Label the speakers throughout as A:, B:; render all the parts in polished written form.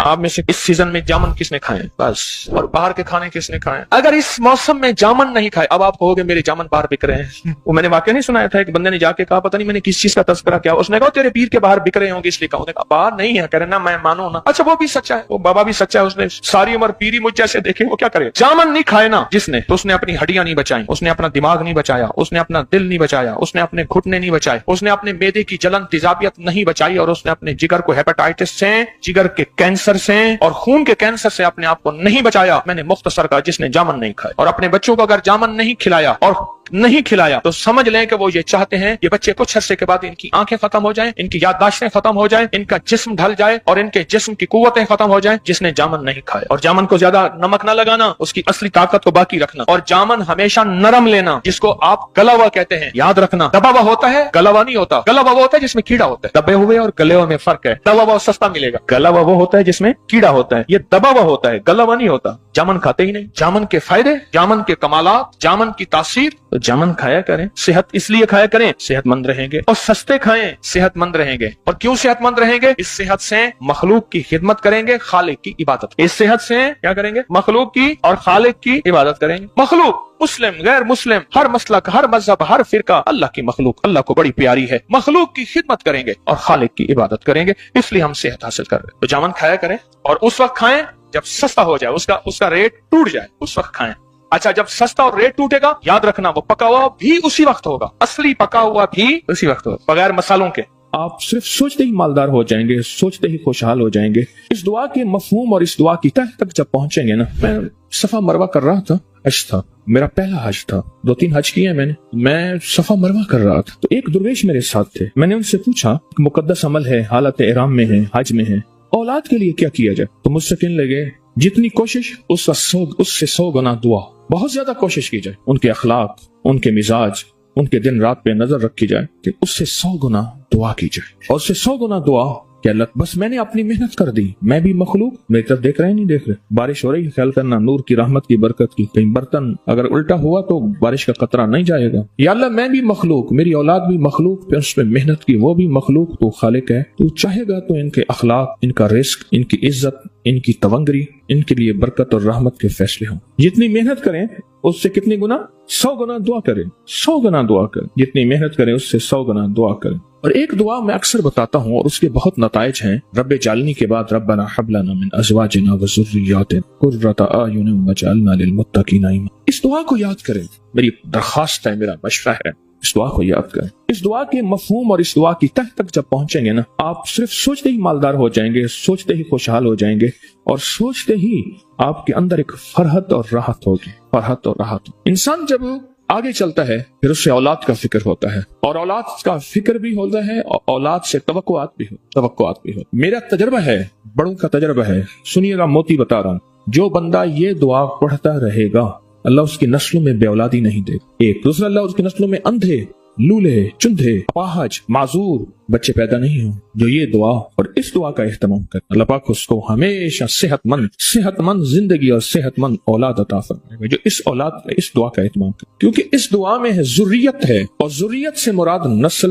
A: आप में से इस सीजन में जामुन किसने खाए बस, और बाहर के खाने किसने खाए? अगर इस मौसम में जामुन नहीं खाए, अब आप कहोगे मेरे जामुन बाहर बिक रहे हैं। वो मैंने वाकया नहीं सुनाया था, एक बंदे ने जाके कहा, पता नहीं मैंने किस चीज का तस्करा किया, उसने कहा तेरे पीर के बाहर बिक रहे होंगे इसलिए कहा। उसने कहा बाहर नहीं है, कह रहे ना मैं मानू ना। अच्छा वो भी सच्चा है, वो बाबा भी सच्चा है, उसने सारी उम्र पीरी मुझ जैसे देखे, वो क्या करे? जामुन नहीं खाए ना जिसने, तो उसने अपनी हड्डियां नहीं बचाई, उसने अपना दिमाग नहीं बचाया, उसने अपना दिल नहीं बचाया, उसने अपने घुटने नहीं बचाए, उसने अपने मेदे की जलन तेजाबियत नहीं बचाई, और उसने अपने जिगर को हेपेटाइटिस से, जिगर के कैंसर से और खून के कैंसर से अपने आप को नहीं बचाया। मैंने मुख्तसर कहा जिसने जामुन नहीं खाया। और अपने बच्चों को अगर जामुन नहीं खिलाया और नहीं खिलाया तो समझ लें कि वो ये चाहते हैं ये बच्चे कुछ अरसे के बाद इनकी आंखें खत्म हो जाएं, इनकी याददाश्तें खत्म हो जाएं, इनका जिस्म ढल जाए और इनके जिस्म की कुव्वतें खत्म हो जाएं, जिसने जामुन नहीं खाया। और जामुन को ज्यादा नमक ना लगाना, उसकी असली ताकत को बाकी रखना। और जामुन हमेशा नरम लेना, जिसको आप गला हुआ कहते हैं, याद रखना। दबा हुआ होता है, गला हुआ नहीं होता। गला हुआ होता है जिसमें कीड़ा होता है, दबे हुए और गले हुए में फर्क है। दबा हुआ सस्ता मिलेगा, गला हुआ वो होता है जिसमें कीड़ा होता है, ये दबा हुआ होता है, गला हुआ नहीं होता। जामुन खाते ही नहीं। जामुन के फायदे, जामुन के कमालात, जामुन की तासीर, तो जामुन खाया करें। सेहत इसलिए खाया करें, सेहतमंद रहेंगे। और सस्ते खाएं, सेहतमंद रहेंगे। और क्यों सेहतमंद रहेंगे? इस सेहत से मखलूक की खिदमत करेंगे, खालिक की इबादत। इस सेहत से क्या करेंगे? मखलूक की और खालिक की इबादत करेंगे। मखलूक मुस्लिम गैर मुस्लिम, हर मसलक, हर मजहब, हर फिरका, अल्लाह की मखलूक अल्लाह को बड़ी प्यारी है। मखलूक की खिदमत करेंगे और खालिक की इबादत करेंगे, इसलिए हम सेहत हासिल कर रहे हैं। तो जामुन खाया करें, और उस वक्त खाएं जब सस्ता हो जाए, उसका रेट टूट जाए, उस वक्त खाएं। अच्छा, जब सस्ता और रेट टूटेगा, याद रखना वो पका हुआ भी उसी वक्त होगा, असली पका हुआ भी उसी वक्त होगा, बगैर मसालों के। आप सिर्फ सोचते ही मालदार हो जाएंगे, सोचते ही खुशहाल हो जाएंगे। इस दुआ के मफहूम और इस दुआ की तह तक जब पहुंचेंगे ना, मैं सफा मरवा कर रहा था, हज था, मेरा पहला हज था, 2-3 हज किए मैंने। मैं सफा मरवा कर रहा था, तो एक दुर्वेश मेरे साथ थे। मैंने उनसे पूछा, मुकद्दस अमल है, हालत इहराम में है, हज में है, औलाद के लिए क्या किया जाए? तो मुझसे कहने लगे, जितनी कोशिश उससे 100 गुना दुआ, बहुत ज्यादा कोशिश की जाए, उनके अखलाक, उनके मिजाज, उनके दिन रात पे नजर रखी जाए, कि उससे 100 गुना दुआ की जाए, और उससे 100 गुना दुआ क्या लग। बस मैंने अपनी मेहनत कर दी, मैं भी मखलूक, मेरी तरफ देख रहे हैं नहीं देख रहे, बारिश हो रही है, ख्याल करना नूर की रहमत की बरकत की, कहीं बर्तन अगर उल्टा हुआ तो बारिश का कतरा नहीं जाएगा। या अल्लाह मैं भी मखलूक, मेरी औलाद भी मखलूक, फिर उसमें मेहनत की वो भी मखलूक, तो खालिक है, तू चाहेगा तो इनके अखलाक, इनका रिस्क, इनकी इज्जत, इनकी तवंगरी, इनके लिए बरकत और रहमत के फैसले हों। जितनी मेहनत करें उससे कितनी गुना? 100 गुना दुआ करें, 100 गुना दुआ करें। जितनी मेहनत करें उससे 100 गुना दुआ करें। और एक दुआ मैं अक्सर बताता हूँ और उसके बहुत नताइज हैं। रब्बे जालनी के बाद रब्बना हब लना मिन अज़वाजिना व ज़ुर्रिय्यातिना क़ुर्रता अयुनिन वजअलना लिलमुत्तक़ीना इमामा। इस दुआ को याद करें, मेरी दरख्वास्त है, मेरा मशवरा है, इस दुआ को याद करें। इस दुआ के मफहूम और इस दुआ की तह तक जब पहुंचेंगे ना, आप सिर्फ सोचते ही मालदार हो जाएंगे, सोचते ही खुशहाल हो जाएंगे, और सोचते ही आपके अंदर एक फरहत और राहत होगी, फरहत और राहत। इंसान जब आगे चलता है फिर उससे औलाद का फिक्र होता है, और औलाद का फिक्र भी होता है, और औलाद से तवक्कुआत भी हो। मेरा तजर्बा है, बड़ों का तजर्बा है, सुनिएगा, मोती बता रहा हूं। जो बंदा ये दुआ पढ़ता रहेगा, अल्लाह उसकी नस्लों में बेऔलादी नहीं दे। एक दूसरा, अल्लाह उसकी नस्लों में अंधे, लूले, चुंधे, अपाहज, माजूर बच्चे पैदा नहीं हो। जो ये दुआ और इस दुआ का एहतमाम करे, अल्लाह पाक उसको हमेशा सेहतमंद जिंदगी और सेहतमंद औलाद अता फरमाएगा। जो इस औलाद का, इस दुआ का एहतमाम करे, क्योंकि इस दुआ में है ज़ुर्रियत है, और ज़ुर्रियत से मुराद नस्ल।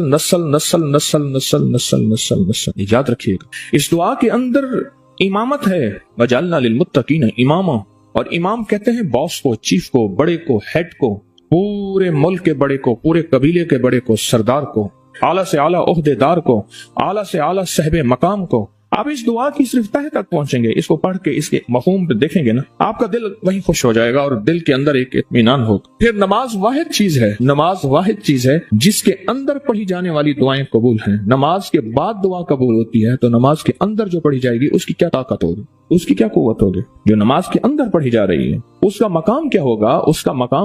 A: याद रखिएगा, इस दुआ के अंदर इमामत है, वजअलना लिलमुत्तक़ीना इमामा। और इमाम कहते हैं बॉस को, चीफ को, बड़े को, हेड को, पूरे मुल्क के बड़े को, पूरे कबीले के बड़े को, सरदार को, आला से आला ओहदेदार को, आला से आला साहिब मकाम को। आप इस दुआ की सिर्फ तह तक पहुंचेंगे, इसको पढ़ के इसके मफहूम पे देखेंगे ना, आपका दिल वहीं खुश हो जाएगा और दिल के अंदर एक इत्मीनान होगा। फिर नमाज वाहिद चीज है जिसके अंदर पढ़ी जाने वाली दुआएं कबूल हैं। नमाज के बाद दुआ कबूल होती है, तो नमाज के अंदर जो पढ़ी जाएगी उसकी क्या ताकत होगी, उसकी क्या कुव्वत होगी। जो नमाज के अंदर पढ़ी जा रही है उसका मकाम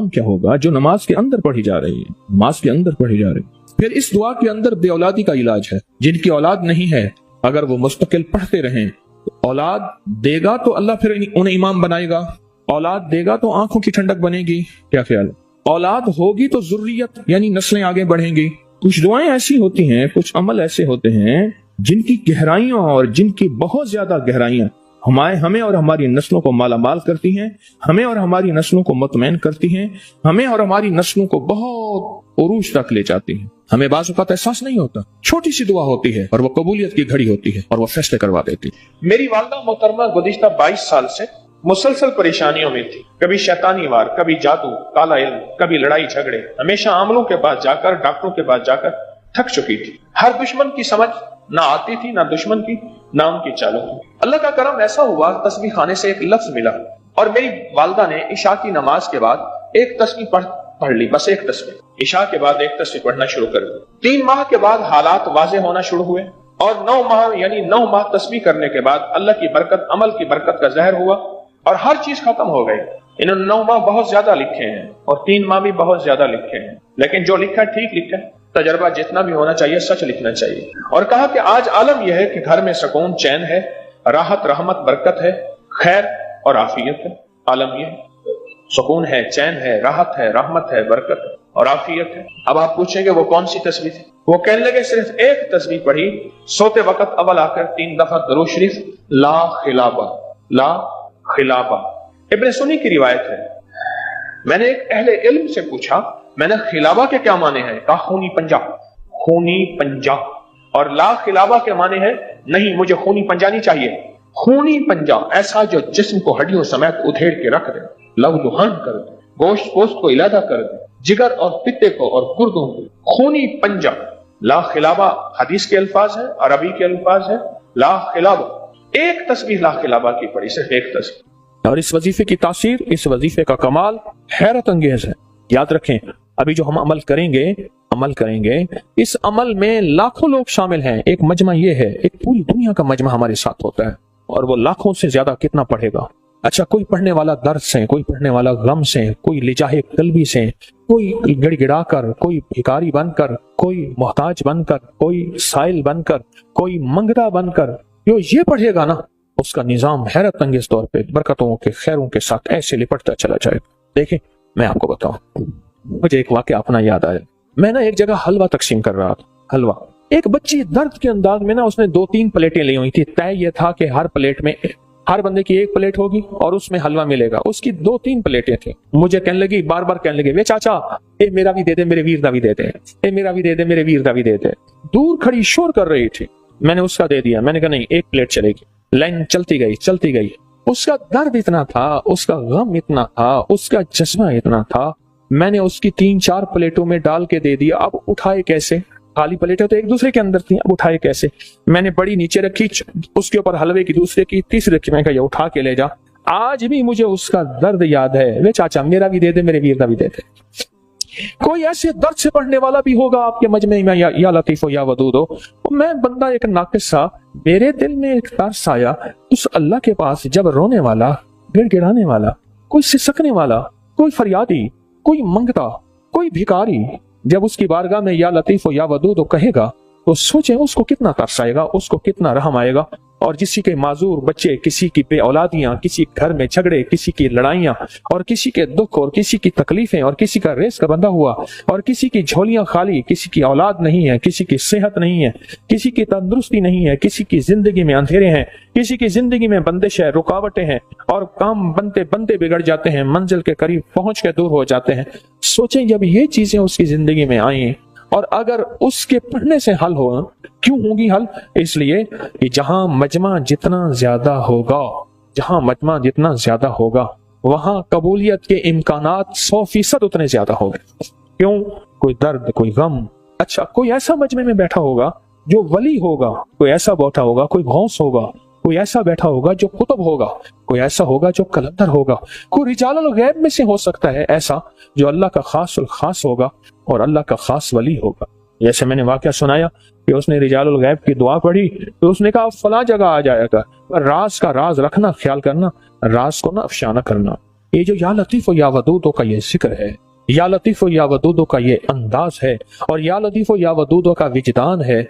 A: क्या होगा, जो नमाज के अंदर पढ़ी जा रही है, नमाज के अंदर पढ़ी जा रही है। फिर इस दुआ के अंदर बेऔलादी का इलाज है। जिनकी औलाद नहीं है, अगर वो मुस्तकिल पढ़ते रहें, तो औलाद देगा तो अल्लाह फिर उन्हें इमाम बनाएगा, औलाद देगा तो आंखों की ठंडक बनेगी। क्या ख्याल है? औलाद होगी तो ज़ुर्रियत यानी नस्लें आगे बढ़ेंगी। कुछ दुआएं ऐसी होती हैं, कुछ अमल ऐसे होते हैं जिनकी गहराइयां और जिनकी बहुत ज्यादा गहराइयां हमें और हमारी नस्लों को मालामाल करती हैं, हमें और हमारी नस्लों को मुतमईन करती हैं, हमें और हमारी नस्लों को बहुत उरूज तक ले जाती है। हमें बाज़ औक़ात एहसास नहीं होता, छोटी सी दुआ होती है और वो कबूलियत की घड़ी होती है और वो फैसले करवा देती है। मेरी वालिदा मोहतरमा गुज़िश्ता 22 साल से मुसलसल परेशानियों में थी, कभी शैतानी वार, कभी जादू, काला इल्म, कभी लड़ाई झगड़े, हमेशा आमलों के पास जाकर, डॉक्टरों के पास जाकर थक चुकी थी। हर दुश्मन की समझ ना आती थी, ना दुश्मन की नाम की चालों की। अल्लाह का करम ऐसा हुआ, तस्बीह खाने से एक लफ्ज मिला और मेरी वालिदा ने इशा की नमाज के बाद एक तस्बीह पढ़ ली, बस एक तस्बीह। इशा के बाद एक तस्बीह पढ़ना शुरू कर दी। 3 माह के बाद हालात वाज़ेह होना शुरू हुए और 9 माह यानी 9 माह तस्बीह करने के बाद अल्लाह की बरकत, अमल की बरकत का ज़हर हुआ और हर चीज खत्म हो गई। इन्होंने 9 माह बहुत ज्यादा लिखे हैं और 3 माह भी बहुत ज्यादा लिखे हैं, लेकिन जो लिखा है ठीक लिखा है। तजर्बा जितना भी होना चाहिए सच लिखना चाहिए। और कहा कि आज आलम यह है कि घर में सुकून, चैन है, राहत, रहमत, बरकत है, खैर और आफियत है। आलम यह है, सुकून है, चैन है, राहत है, रहमत है, बरकत है और आफियत है। अब आप पूछेंगे वो कौन सी तस्बीह थी? वो कहने लगे सिर्फ एक तस्बीह पढ़ी, सोते वक्त अव्वल आकर 3 दफा दरूद शरीफ, ला खिलाबा, ला खिलाबा। इब्न सुन्नी की रिवायत है। मैंने एक अहले इल्म से पूछा, मैंने खिलाबा के क्या माने हैं? कहा खूनी पंजा, खूनी पंजा। और ला खिलाबा के माने हैं, नहीं मुझे खूनी पंजा नहीं चाहिए। खूनी पंजा ऐसा जो जिस्म को हड्डियों समेत उधेड़ के रख दे, लहू लुहान कर दे, गोश्त पोस्ट को इलादा कर दे, जिगर और पित्ते को और गुर्दों को। खूनी पंजा, ला खिलाबा हदीस के अल्फाज है, अरबी के अल्फाज है। ला खिलाबा, एक तस्बीह ला खिलाबा की पढ़ी, सिर्फ एक तस्बीह। और इस वजीफे की तासीर, इस वजीफे का कमाल हैरत अंगेज है। याद रखें, अभी जो हम अमल करेंगे, इस अमल में लाखों लोग शामिल हैं। एक मजमा ये है, एक पूरी दुनिया का मजमा हमारे साथ होता है और वो लाखों से ज्यादा कितना पढ़ेगा। अच्छा, कोई पढ़ने वाला दर्द से, कोई पढ़ने वाला गम से, कोई लिजाहे कल्बी से, कोई गिड़गिड़ा कर, कोई भिखारी बनकर, कोई मोहताज बनकर, कोई साइल बनकर, कोई मंगता बनकर, जो ये पढ़ेगा ना, उसका निजाम हैरत अंगेज तौर पे बरकतों के, खैरों के साथ ऐसे लिपटता चला जाएगा। देखिए, मैं आपको बताऊं, मुझे एक वाकया अपना याद आया। मैं ना एक जगह हलवा तकसीम कर रहा था, हलवा। एक बच्ची दर्द के अंदाज में ना, उसने 2-3 प्लेटें ली हुई थी। तय ये था कि हर प्लेट में, हर बंदे की एक प्लेट होगी और उसमें हलवा मिलेगा। उसकी 2-3 प्लेटें थी। मुझे कहने लगी, बार बार कहने लगी, वे चाचा, ए मेरा भी दे दे, मेरे वीर दा भी दे दे, ए मेरा भी दे दे, मेरे वीर दा भी दे दे। दूर खड़ी शोर कर रही थी, मैंने उसका दे दिया। मैंने कहा नहीं, एक प्लेट चलेगी। लाइन चलती गई। उसका दर्द इतना था, उसका गम इतना था, उसका जज्बा इतना था, मैंने उसकी 3-4 प्लेटों में डाल के दे दिया। अब उठाए कैसे? खाली प्लेटें तो एक दूसरे के अंदर थी, अब उठाए कैसे? मैंने बड़ी नीचे रखी, उसके ऊपर हलवे की दूसरे की, तीसरी रखी। मैं कहा ये उठा के ले जा। आज भी मुझे उसका दर्द याद है। वे चाचा, मेरा भी दे दे, मेरे वीर का भी दे दे। कोई ऐसे दर्द से पढ़ने वाला भी होगा आपके मजमे में, या लतीफ हो या वदूद हो। मैं बंदा एक नाकिस सा, मेरे दिल में एक तरस आया उस अल्लाह के पास, जब रोने वाला, गिड़गिड़ाने वाला, कोई सिसकने वाला, कोई फरियादी, कोई मंगता, कोई भिखारी, जब उसकी बारगाह में या लतीफ हो या वदूद हो कहेगा, तो सोचे उसको कितना तरस आएगा, उसको कितना रहम आएगा। और किसी के माजूर बच्चे, किसी की बे औलादियां, किसी घर में झगड़े, किसी की लड़ाइयां, और किसी के दुख, और किसी की तकलीफें, और किसी का रेस का बंधा हुआ, और किसी की झोलियां खाली, किसी की औलाद नहीं है, किसी की सेहत नहीं है, किसी की तंदुरुस्ती नहीं है, किसी की जिंदगी में अंधेरे हैं, किसी की जिंदगी में बंदिश है, रुकावटें हैं, और काम बनते बनते बिगड़ जाते हैं, मंजिल के करीब पहुंच के दूर हो जाते हैं। सोचें जब ये चीजें उसकी जिंदगी में आई, और अगर उसके पढ़ने से हल हो, क्यों होगी हल? इसलिए कि जहां मजमा जितना ज्यादा होगा, वहां कबूलियत के इम्कानात 100% उतने ज्यादा होंगे। क्यों? कोई दर्द, कोई गम। अच्छा, कोई ऐसा मजमे में बैठा होगा जो वली होगा, कोई ऐसा बैठा होगा, कोई गौस होगा, कोई ऐसा बैठा होगा जो कुतुब होगा, कोई ऐसा होगा जो कलंदर होगा, कोई रिजालुल गैब में से हो सकता है ऐसा जो अल्लाह का खासुल खास होगा और अल्लाह का खास वली होगा। जैसे मैंने वाकया सुनाया कि उसने रिजालुल गैब की दुआ पढ़ी, तो उसने कहा फला जगह आ जाएगा, पर राज का राज रखना, ख्याल करना, राज को ना अफशाना करना। ये जो या लतीफ या वदूदों का ये जिक्र है, या लतीफ या वदूदों का ये अंदाज है, और या लतीफ या वदूदों का विजदान है,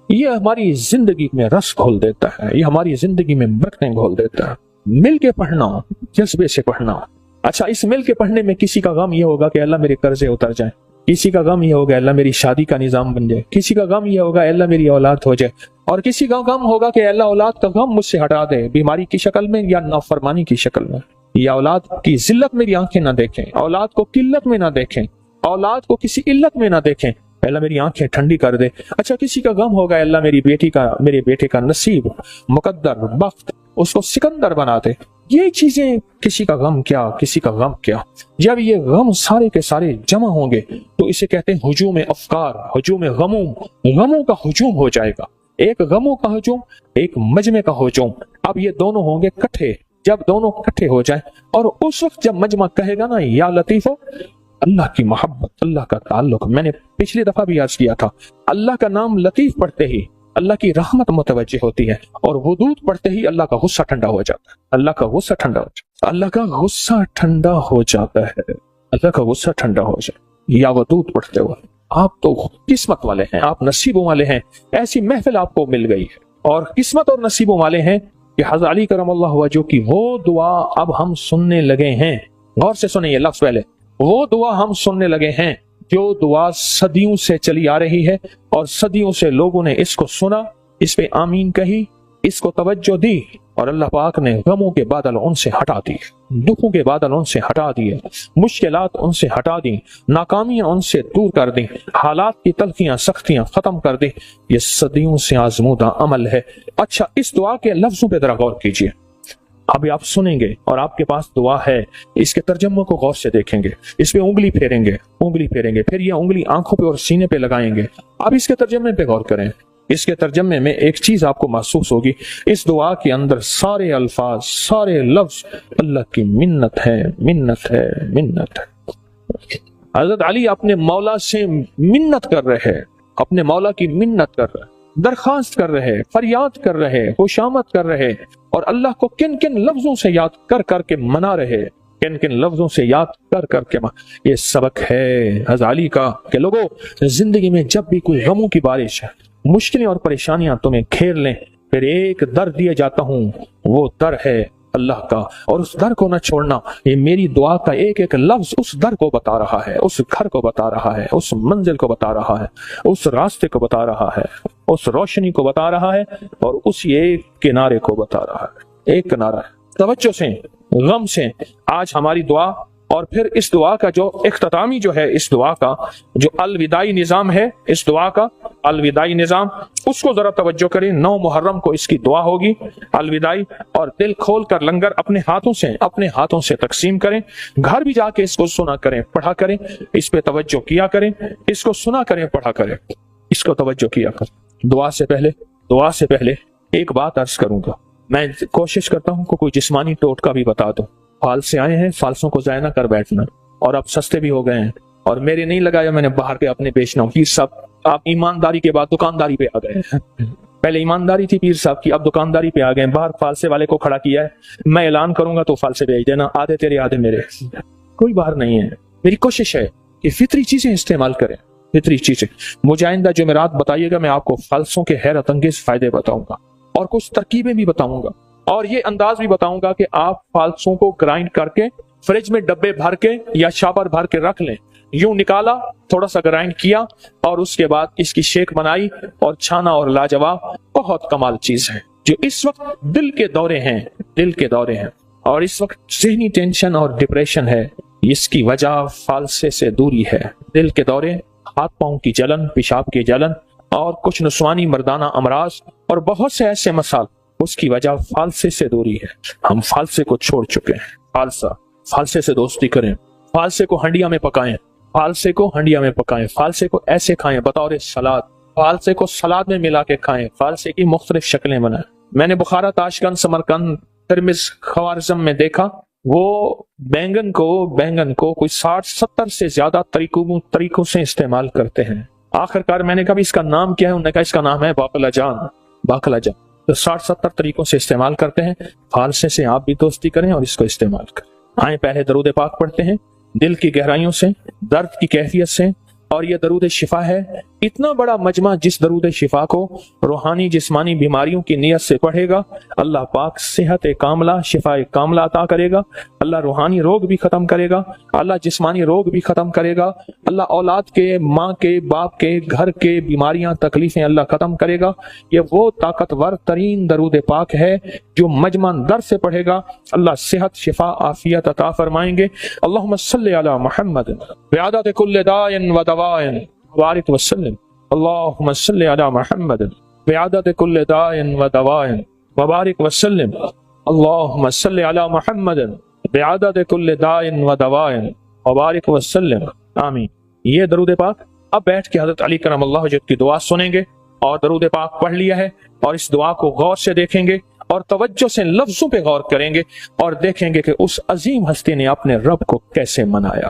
A: ये हमारी जिंदगी में रस घोल देता है, ये हमारी जिंदगी में बरकतें घोल देता है। मिल के पढ़ना, जज्बे से पढ़ना। अच्छा, इस मिल के पढ़ने में किसी का गम ये होगा कि अल्लाह मेरे कर्जे उतर जाए, किसी का गम ये होगा अल्लाह मेरी शादी का निजाम बन जाए, किसी का गम ये होगा अल्लाह मेरी औलाद हो जाए, और किसी का गम होगा कि अल्लाह औलाद का गम मुझसे हटा दे, बीमारी की शक्ल में या नाफरमानी की शक्ल में, या औलाद की जिल्लत मेरी आंखें ना देखें, औलाद को किल्लत में ना देखें, औलाद को किसी इल्लत में ना देखें, अल्लाह मेरी आंखें ठंडी कर दे। अच्छा किसी का गम होगा, अल्लाह मेरे बेटे का नसीब, मुकद्दर, बख्त उसको सिकंदर बना दे। ये चीजें किसी का गम क्या, किसी का गम क्या। जब ये गम सारे के सारे जमा होंगे तो इसे कहते हैं हुजूम अफकार, हुजूम गमों का हुजूम हो जाएगा। एक गमों का हुजूम, एक मजमे का हुजूम। अब ये दोनों होंगे इकट्ठे। जब दोनों इकट्ठे हो जाए और उस वक्त जब मजमा कहेगा ना या लतीफो, अल्लाह की मोहब्बत, अल्लाह का ताल्लुक, मैंने पिछली दफा भी अर्ज किया था, अल्लाह का नाम लतीफ पढ़ते ही अल्लाह की रहमत मुतवज्जे होती है, और वदूद पढ़ते ही अल्लाह का गुस्सा ठंडा हो जाता है। अल्लाह का गुस्सा ठंडा हो जाता है, अल्लाह का गुस्सा ठंडा हो जाता है, अल्लाह का गुस्सा ठंडा हो जाए। या वदूद पढ़ते हुए आप तो किस्मत वाले हैं, आप नसीबों वाले हैं, ऐसी महफिल आपको मिल गई है। और किस्मत और नसीबों वाले हैं कि हज़रत अली करमल्लाहु वजहू की वो दुआ अब हम सुनने लगे हैं। गौर से सुनिए लफ्ज़ पहले, वो दुआ हम सुनने लगे हैं जो दुआ सदियों से चली आ रही है, और सदियों से लोगों ने इसको सुना, इस पे आमीन कही, इसको तवज्जो दी, और अल्लाह पाक ने गमों के बादल उनसे हटा दिए, दुखों के बादल उनसे हटा दिए, मुश्किलात उनसे हटा दी, नाकामियां उनसे दूर कर दी, हालात की तलखियां सख्तियां खत्म कर दी। ये सदियों से आजमूदा अमल है। अच्छा इस दुआ के लफ्जों पे जरा गौर कीजिए। अभी आप सुनेंगे और आपके पास दुआ है, इसके तर्जमों को गौर से देखेंगे, इस पे उंगली फेरेंगे, फिर ये उंगली आंखों पे और सीने पे लगाएंगे। अब इसके तर्जमे पे गौर करें। इसके तर्जमे में एक चीज आपको महसूस होगी, इस दुआ के अंदर सारे अल्फाज, सारे लफ्ज अल्लाह की मिन्नत है, मिन्नत है, मिन्नत है। हजरत अली अपने मौला से मिन्नत कर रहे हैं, अपने मौला की मिन्नत कर रहे हैं, दरखास्त कर रहे, फरियाद कर रहे, खुशामद कर रहे, और अल्लाह को किन किन लफ्जों से याद कर करके मना रहे, किन किन लफ्जों से याद कर करके। ये सबक है हज़रत अली का कि लोगों, जिंदगी में जब भी कोई गमों की बारिश है, मुश्किलें और परेशानियां तुम्हें घेर लें, फिर एक दर दिया जाता हूं, वो दर है अल्लाह का, और उस दर को न छोड़ना। ये मेरी दुआ का एक एक लफ्ज उस दर को बता रहा है, उस घर को बता रहा है, उस मंजिल को बता रहा है, उस रास्ते को बता रहा है, उस रोशनी को बता रहा है, और उस एक किनारे को बता रहा है। एक किनारा है। तवज्जो से, गम से आज हमारी दुआ, और फिर इस दुआ का जो इख्तितामी जो है, इस दुआ का जो अलविदाई निज़ाम है, इस दुआ का अलविदाई निज़ाम, उसको जरा तवज्जो करें। 9 मुहर्रम को इसकी दुआ होगी अलविदाई, और दिल खोल कर लंगर अपने हाथों से तकसीम करें। घर भी जाके इसको सुना करें, पढ़ा करें, इस पे तवज्जो किया करें, इसको सुना करें, पढ़ा करें, इसको तवज्जो किया करें। दुआ से पहले एक बात अर्ज करूंगा। मैं कोशिश करता हूं कि कोई जिस्मानी टोटका भी बता दूं। फाल से आए हैं, फालसों को ज़ाया ना कर बैठना, और अब सस्ते भी हो गए हैं, और मेरे नहीं लगाया, मैंने बाहर के अपने बेचना हूं। पीर साहब, आप ईमानदारी के बाद दुकानदारी पे आ गए हैं। पहले ईमानदारी थी पीर साहब की, अब दुकानदारी पे आ गए। बाहर फालसे वाले को खड़ा किया है, मैं ऐलान करूंगा तो फालसे भेज देना, आधे तेरे आधे मेरे, कोई बाहर नहीं है। मेरी कोशिश है कि फितरी चीजें इस्तेमाल करें, फितरी चीजें। मुझे आइंदा जुमेरात बताइएगा, मैं आपको फालसों के हैरत अंगेज फायदे बताऊंगा, और कुछ तरकीबें भी बताऊंगा, और ये अंदाज भी बताऊंगा कि आप फालसों को ग्राइंड करके फ्रिज में डब्बे भर के या शापर भर के रख लें। यूं निकाला, थोड़ा सा ग्राइंड किया, और उसके बाद इसकी शेक बनाई और छाना, और लाजवाब, बहुत कमाल चीज है। जो इस वक्त दिल के दौरे हैं, और इस वक्त ज़हनी टेंशन और डिप्रेशन है, इसकी वजह फालसे से दूरी है। दिल के दौरे, हाथ पांव की जलन, पेशाब की जलन, और कुछ नुस्वानी मर्दाना अमराज, और बहुत से ऐसे मसाल, उसकी वजह फालसे से दूरी है। हम फालसे को छोड़ चुके हैं। फालसे से दोस्ती करें, फालसे को हंडिया में पकाएं, फालसे को ऐसे खाएं बतौर सलाद, फालसे को सलाद में मिला के खाएं, फालसे की मुख्तलिफ शक्लें बनाएं। मैंने बुखारा, ताशकंद, समरकंद, तिरमिज, ख्वारिज़म में देखा, वो बैंगन को कोई 60-70 से ज्यादा तरीकों से इस्तेमाल करते हैं। आखिरकार मैंने कहा इसका नाम क्या है, उन्होंने कहा इसका नाम है बाकलाजान। तो 60-70 तरीकों से इस्तेमाल करते हैं। फालसे से आप भी दोस्ती करें और इसको इस्तेमाल करें। आए पहले दरूद पाक पढ़ते हैं, दिल की गहराइयों से, दर्द की कैफियत से, और ये दरूद शिफा है। इतना बड़ा मजमा जिस दरूद शिफा को रूहानी जिस्मानी बीमारियों की नीयत से पढ़ेगा, अल्लाह पाक सेहत कामला शिफा कामला अता करेगा। अल्लाह रूहानी रोग भी खत्म करेगा, अल्लाह जिस्मानी रोग भी खत्म करेगा, अल्लाह औलाद के, माँ के, बाप के, घर के बीमारियां तकलीफें अल्लाह खत्म करेगा। ये वो ताकतवर तरीन दरूद पाक है जो मजमा दर से पढ़ेगा अल्लाह सेहत शिफा आफियत अता फरमाएंगे। अल्लाहुम्मा सल्ली अला मुहम्मद बिअदद कुल्लि दाइन व दवाइन बारिक वसल्लम। अल्लाहुम्मा सल्ली अला मुहम्मद बिअदद कुल्लि दाइन व दवाइन बारिक वसल्लम। अल्लाहुम्मा सल्ली अला मुहम्मद बिअदद कुल्लि दाइन व दवाइन बारिक वसल्लम। आमीन। ये दरूद पाक अब बैठ के हजरत अली करमल्लाहु वजह की दुआ सुनेंगे और दरूद पाक पढ़ लिया है और इस दुआ को गौर से देखेंगे और तवज्जो से लफ्जों पे गौर करेंगे और देखेंगे कि उस अजीम हस्ती ने अपने रब को कैसे मनाया।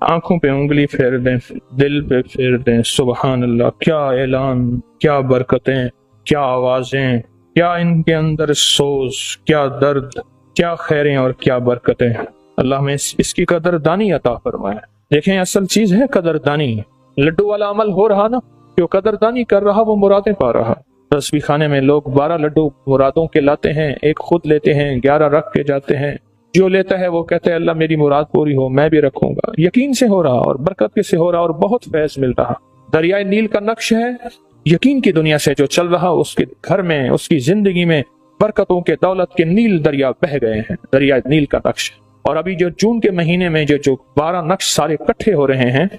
A: आंखों पे उंगली फेर दें, दिल पे फेर दें। सुबहान अल्लाह, क्या ऐलान, क्या बरकतें, क्या आवाजें, क्या इनके अंदर सोज, क्या दर्द, क्या खैरें और क्या बरकतें। अल्लाह में इसकी कदरदानी अता फरमाए। देखें असल चीज है कदरदानी। लड्डू वाला अमल हो रहा ना, जो कदरदानी कर रहा वो मुरादें पा रहा। तस्बीह खाने में लोग 12 लड्डू मुरादों के लाते हैं, एक खुद लेते हैं, 11 रख के जाते हैं। जो लेता है वो कहते हैं अल्लाह मेरी मुराद पूरी हो, मैं भी रखूंगा। यकीन से हो रहा और बरकत के से हो रहा और बहुत फैज मिल रहा। दरियाए नील का नक्श है, यकीन की दुनिया से जो चल रहा उसके घर में, उसकी जिंदगी में बरकतों के दौलत के नील दरिया बह गए हैं। दरिया नील का नक्श। और अभी जो जून के महीने में जो 12 नक्श सारे इकट्ठे हो रहे हैं,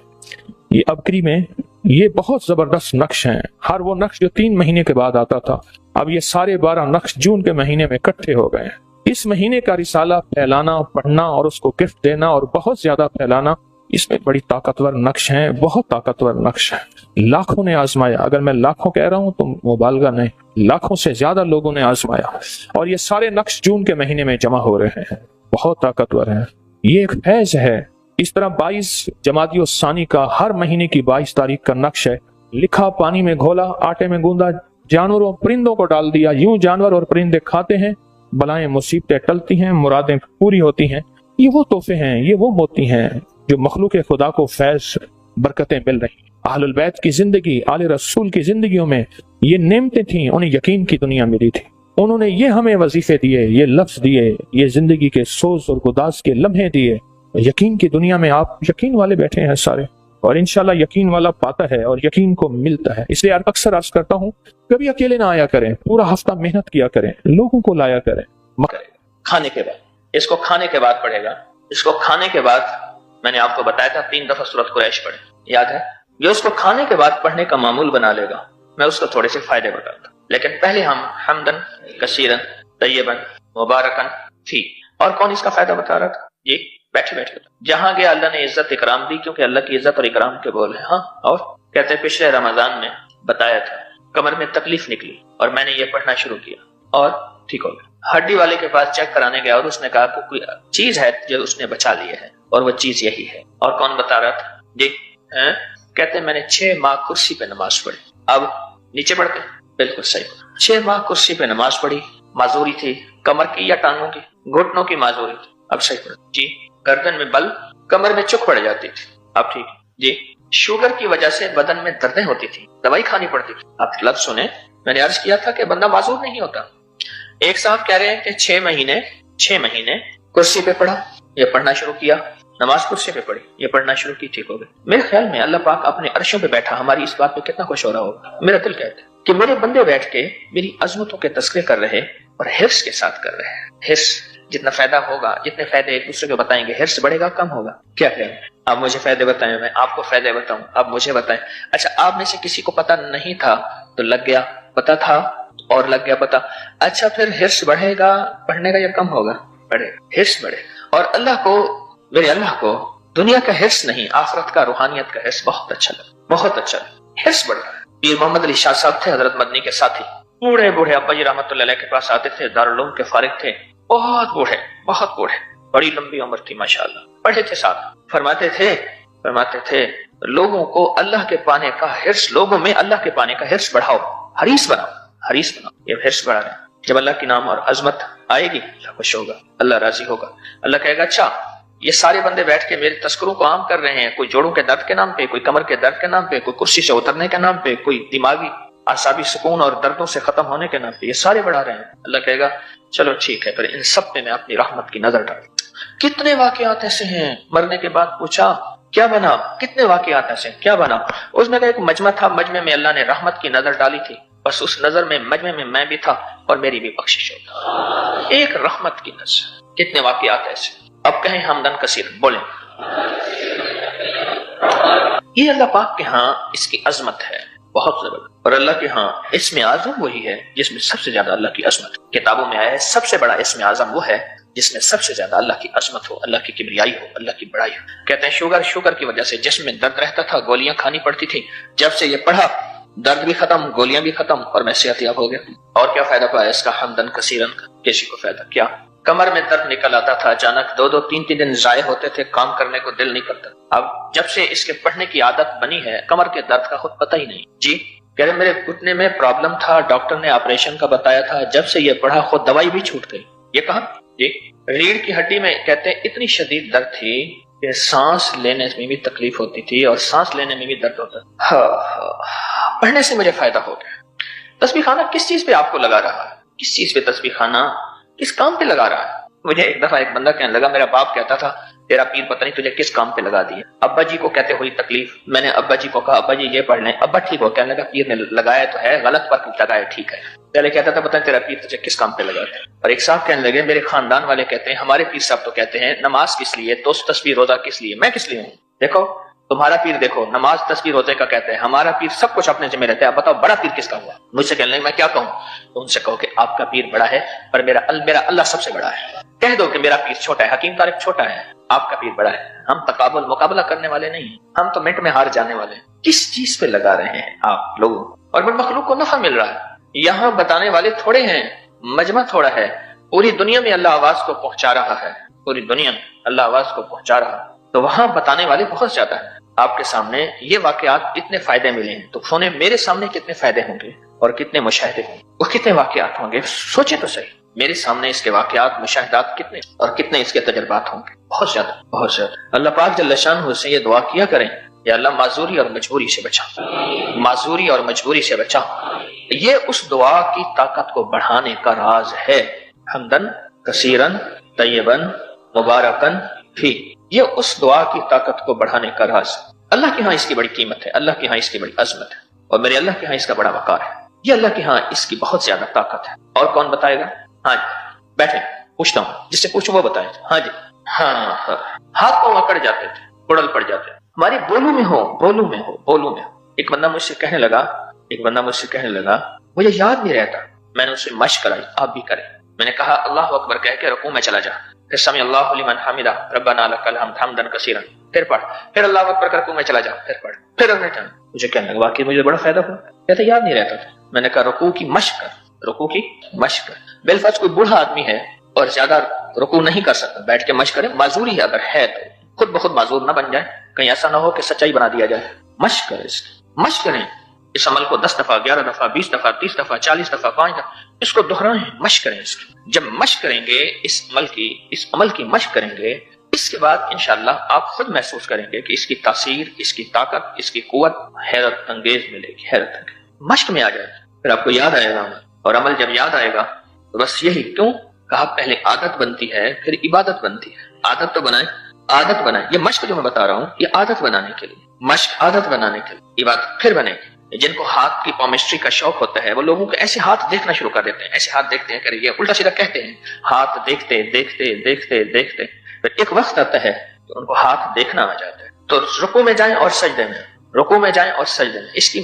A: ये अबकरी में ये बहुत जबरदस्त नक्श हैं। हर वो नक्श जो 3 महीने के बाद आता था, अब ये सारे 12 नक्श जून के महीने में इकट्ठे हो गए हैं। इस महीने का रिसाला फैलाना, पढ़ना और उसको गिफ्ट देना और बहुत ज्यादा फैलाना, इसमें बड़ी ताकतवर नक्श हैं, बहुत ताकतवर नक्श हैं। लाखों ने आजमाया, अगर मैं लाखों कह रहा हूं तो मुबालगा नहीं, लाखों से ज्यादा लोगों ने आजमाया और ये सारे नक्श जून के महीने में जमा हो रहे हैं। बहुत ताकतवर है, ये एक फैज है। इस तरह 22 जमादियो सानी का हर महीने की 22 तारीख का नक्श है। लिखा, पानी में घोला, आटे में गूंदा, जानवरों परिंदों को डाल दिया, यूं जानवर और परिंदे खाते हैं, बलाएं मुसीबतें टलती हैं, मुरादें पूरी होती हैं। ये वो तोहफे हैं, ये वो मोती हैं जो मखलूक खुदा को फैज बरकतें मिल रही। अहलुल बैत की जिंदगी, आले रसूल की जिंदगियों में ये नेमतें थी, उन्हें यकीन की दुनिया मिली थी। उन्होंने ये हमें वजीफे दिए, ये लफ्ज दिए, ये जिंदगी के सोज और गुदास के लम्हे दिए। यकीन की दुनिया में आप यकीन वाले बैठे हैं सारे, और इंशाल्लाह यकीन वाला पाता है और यकीन को मिलता है। इसलिए अक्सर अर्ज करता हूँ, कभी अकेले ना आया करें, पूरा हफ्ता मेहनत किया करें, लोगों को लाया करें।
B: खाने के बाद, इसको खाने के बाद पढ़ेगा। इसको खाने के बाद मैंने आपको बताया था 3 दफा सूरत कुरैश पढ़े, याद है? जो उसको खाने के बाद पढ़ने का मामूल बना लेगा, मैं उसको थोड़े से फायदे बताता। लेकिन पहले हम हम्दन कसीरन तय्यबन मुबारकन फी, और कौन इसका फायदा बता रहा था? ये बैठे बैठे जहां गया अल्लाह ने इज्जत इकराम दी, क्योंकि अल्लाह की इज्जत और इकराम के बोल है। हाँ, और कहते हैं पिछले रमजान में बताया था, कमर में तकलीफ निकली और मैंने ये पढ़ना शुरू किया और ठीक हो गया। हड्डी वाले के पास चेक कराने गया और उसने कहा कोई चीज है जो उसने बचा ली है, और वो चीज यही है। और कौन बता रहा था? जी है? कहते मैंने 6 माह कुर्सी पे नमाज पढ़ी। अब नीचे पढ़ते, बिल्कुल सही, 6 माह कुर्सी पे नमाज पढ़ी। माजूरी थी कमर की या टांगों की? घुटनों की माजूरी थी। अब सही पढ़ जी। गर्दन में बल, कमर में चुक पड़ जाती थी। अब ठीक जी। शुगर की वजह से बदन में दर्दें होती थी, दवाई खानी पड़ती थी। अब लफ्ज सुने, मैंने अर्ज किया था कि बंदा माजूर नहीं होता। एक साहब कह रहे हैं कि 6 महीने कुर्सी पे पढ़ा, ये पढ़ना शुरू किया, नमाज कुर्सी पे पढ़ी, ये पढ़ना शुरू की, ठीक हो गई। मेरे ख्याल में अल्लाह पाक अपने अर्शों पे बैठा हमारी इस बात पे कितना खुश हो रहा होगा। मेरा दिल कहता है कि मेरे बंदे बैठ के मेरी अजमतों के तस्करे कर रहे और हिर्स के साथ कर रहे हैं। हिर्स, जितना फायदा होगा, जितने फायदे एक दूसरे को बताएंगे, हिर्स बढ़ेगा कम होगा? क्या कहें? आप मुझे फायदे बताएं, मैं आपको फायदे बताऊं, आप मुझे बताएं। अच्छा, आप में से किसी को पता नहीं था तो लग गया, पता था और लग गया पता। अच्छा, फिर हिर्स बढ़ेगा पढ़ने का या कम होगा? बढ़ेगा, हिर्स बढ़े। और अल्लाह को, मेरे अल्लाह को दुनिया का हिर्स नहीं, आखिरत का, रूहानियत का हिर्स बहुत अच्छा लगा, बहुत अच्छा लगा। हिर्स बढ़ रहा है। पीर मोहम्मद अली शाह साहब थे हजरत मदनी के साथी, बूढ़े बूढ़े अब्बा जी रहमतुल्लाह अलैह के पास आते थे, दारुल उलूम के फारिग थे, बहुत बूढ़े, बड़ी लंबी उम्र थी माशाअल्लाह, पढ़े थे साथ। फरमाते थे लोगों को अल्लाह के पाने का हिर्स, लोगों में अल्लाह के पाने का हिर्स बढ़ाओ, हरीस बनाओ। ये हिर्स बढ़ा रहे। जब अल्लाह की नाम और अजमत आएगी, अल्लाह खुश होगा, अल्लाह राजी होगा। अल्लाह कहेगा अच्छा یہ سارے بندے بیٹھ کے میرے تذکروں کو عام کر رہے ہیں، کوئی جوڑوں کے درد کے نام پہ، کوئی کمر کے درد کے نام پہ، کوئی کرسی سے اترنے کے نام پہ، کوئی دماغی اعصابی سکون اور دردوں سے ختم ہونے کے نام پہ، یہ سارے بڑھا رہے ہیں۔ اللہ کہے گا چلو ٹھیک ہے، پھر ان سب پہ میں اپنی رحمت کی نظر ڈال۔ کتنے واقعات ایسے ہیں، مرنے کے بعد پوچھا کیا بنا، کتنے واقعات ایسے کیا بنا؟ اس نے کہا ایک مجمع تھا، مجمع میں اللہ نے رحمت کی نظر ڈالی تھی، بس اس نظر میں مجمع میں بھی تھا اور میری بھی بخشش ہوگی، ایک رحمت کی نظر۔ کتنے واقعات ایسے، اب کہیں حمدن کثیرن، بولیں۔ یہ اللہ پاک کے ہاں اس کی عظمت ہے بہت زبردست، اور اللہ کے ہاں اسم اعظم وہی ہے جس میں سب سے زیادہ اللہ کی عظمت ہے۔ کتابوں میں آیا ہے سب سے بڑا اسم اعظم وہ ہے جس میں سب سے زیادہ اللہ کی عظمت ہو، اللہ کی کبریائی ہو، اللہ کی بڑائی ہو۔ کہتے ہیں شوگر کی وجہ سے جسم میں درد رہتا تھا، گولیاں کھانی پڑتی تھی، جب سے یہ پڑھا درد بھی ختم، گولیاں بھی ختم، اور میں صحت یاب ہو گیا۔ اور کیا فائدہ پایا اس کا حمدن کثیرن کا؟ کسی کو فائدہ کیا؟ کمر میں درد نکل آتا تھا اچانک، 2 3 دن ضائع ہوتے تھے، کام کرنے کو دل نہیں کرتا۔ اب جب سے اس کے پڑھنے کی عادت بنی ہے، کمر کے درد کا خود پتہ ہی نہیں۔ جی کہہ رہے میرے گھٹنے میں پرابلم تھا، ڈاکٹر نے آپریشن کا بتایا تھا، جب سے یہ پڑھا خود دوائی بھی چھوٹ گئی۔ یہ کہاں؟ جی ریڑھ کی ہڈی میں کہتے ہیں اتنی شدید درد تھی کہ سانس لینے میں بھی تکلیف ہوتی تھی اور سانس لینے میں بھی درد ہوتا تھا۔ پڑھنے سے مجھے فائدہ ہو گیا۔ تسبیح خانہ کس چیز پہ آپ کو لگا رہا ہے؟ کس چیز پہ تسبیح خانہ کس کام پہ لگا رہا ہے؟ مجھے ایک دفعہ ایک بندہ کہنے لگا، میرا باپ کہتا تھا تیرا پیر پتہ نہیں تجھے کس کام پہ لگا دیا۔ ابا جی کو کہتے ہوئی تکلیف، میں نے ابا جی کو کہا ابا جی یہ پڑھ لیں، ابا ٹھیک ہو، کہنے لگا پیر نے لگایا تو ہے، غلط پر لگایا ٹھیک ہے۔ پہلے کہتا تھا پتہ نہیں تیرا پیر تجھے کس کام پہ لگاتا ہے۔ اور ایک صاحب کہنے لگے میرے خاندان والے کہتے ہیں ہمارے پیر صاحب تو کہتے ہیں نماز کس لیے، تو تسبیح روزہ کس لیے، میں کس لیے ہوں؟ دیکھو تمہارا پیر دیکھو نماز تسبیح روزے کا کہتے ہیں، ہمارا پیر سب کچھ اپنے ذمہ رہتا ہے۔ اب بتاؤ بڑا پیر کس کا ہوا؟ مجھ سے کہنے لگے میں کیا کہوں؟ تو ان سے کہو کہ آپ کا پیر بڑا ہے پر میرا اللہ سب سے بڑا ہے۔ کہہ دو کہ میرا پیر چھوٹا ہے، حکیم طارق چھوٹا ہے، آپ کا پیر بڑا ہے۔ ہم مقابلہ کرنے والے نہیں ہیں، ہم تو منٹ میں ہار جانے والے ہیں۔ کس چیز پہ لگا رہے ہیں آپ لوگ؟ اور پھر مخلوق کو نفع مل رہا ہے، یہاں بتانے والے تھوڑے ہیں، مجمع تھوڑا ہے، پوری دنیا میں اللہ آواز کو پہنچا رہا ہے، پوری دنیا میں اللہ آواز کو پہنچا رہا ہے، تو وہاں بتانے والے بہت زیادہ ہیں۔ آپ کے سامنے یہ واقعات اتنے فائدے ملے ہیں، تو سونے میرے سامنے کتنے فائدے ہوں گے اور کتنے مشاہدے ہوں گے، وہ کتنے واقعات ہوں گے، سوچیں تو صحیح۔ میرے سامنے اس کے واقعات مشاہدات کتنے اور کتنے اس کے تجربات ہوں گے، بہت زیادہ بہت زیادہ۔ اللہ پاک جل شانہ سے یہ دعا کیا کریں یا اللہ معذوری اور مجبوری سے بچا، معذوری اور مجبوری سے بچا۔ یہ اس دعا کی طاقت کو بڑھانے کا راز ہے، حمدن کثیرن طیبن مبارکن فی، یہ اس دعا کی طاقت کو بڑھانے کا راز ہے۔ اللہ کے ہاں اس کی بڑی قیمت ہے، اللہ کے ہاں اس کی بڑی عظمت ہے، اور میرے اللہ کے ہاں اس کا بڑا وقار ہے، یہ اللہ کے ہاں اس کی بہت زیادہ طاقت ہے۔ اور کون بتائے گا؟ ہاں جی بیٹھے، پوچھتا ہوں، جس سے پوچھوں وہ بتائے۔ ہاں جی ہاں ہاتھ پاؤں اکڑ جاتے تھے، اڑل پڑ جاتے، ہماری بولوں میں ہو۔ ایک بندہ مجھ سے کہنے لگا مجھے یاد نہیں رہتا، میں نے اس سے مشق کرائی، آپ بھی کریں۔ میں نے کہا اللہ اکبر کہہ کے رکوع میں چلا جا، پھر سمع اللہ لمن حمدہ ربنا لک الحمد حمدا کثیرا، پھر پڑھ، پھر اللہ اکبر کر رکوع میں چلا جا، پھر پڑھ، پھر اگلے ٹائم۔ مجھے کہنے لگا واقعی مجھے بڑا فائدہ ہوا، کہتا یاد نہیں رہتا تھا۔ میں نے کہا رکوع کی مشق کر، بالفرض کوئی بوڑھا آدمی ہے اور زیادہ رکوع نہیں کر سکتا، بیٹھ کے مشق کرے، معذوری اگر ہے تو خود بخود معذور نہ بن جائے، کہیں ایسا نہ ہو کہ سچائی بنا دیا جائے۔ مشق کریں، مشق کریں اس عمل کو 10 دفعہ 11 دفعہ 20 دفعہ 30 دفعہ 40 دفعہ 5 دفعہ اس کو دہرائیں، مشق کریں اس کی۔ جب مشق کریں گے اس عمل کی مشق کریں گے، اس کے بعد انشاءاللہ آپ خود محسوس کریں گے کہ اس کی تاثیر، اس کی طاقت، اس کی قوت حیرت انگیز ملے گی، حیرت انگیز۔ مشق میں آ جائے پھر آپ کو یاد آئے گا عمل، اور عمل جب یاد آئے گا تو بس یہی کیوں کہا پہلے عادت بنتی ہے پھر عبادت بنتی ہے۔ عادت تو بنائیں، عادت بنائیں، یہ مشق جو میں بتا رہا ہوں یہ عادت بنانے کے لیے، مشق عادت بنانے کے لیے، عبادت پھر بنے گی۔ جن کو ہاتھ کی پامسٹری کا شوق ہوتا ہے وہ لوگوں کے ایسے ہاتھ دیکھنا شروع کر دیتے ہیں، ایسے ہاتھ دیکھتے ہیں کہ یہ الٹا سیدھا کہتے ہیں، ہاتھ دیکھتے دیکھتے دیکھتے دیکھتے پھر ایک وقت آتا ہے تو ان کو ہاتھ دیکھنا آ جاتا ہے، تو رکوع میں جائیں اور سجدے میں، اس کی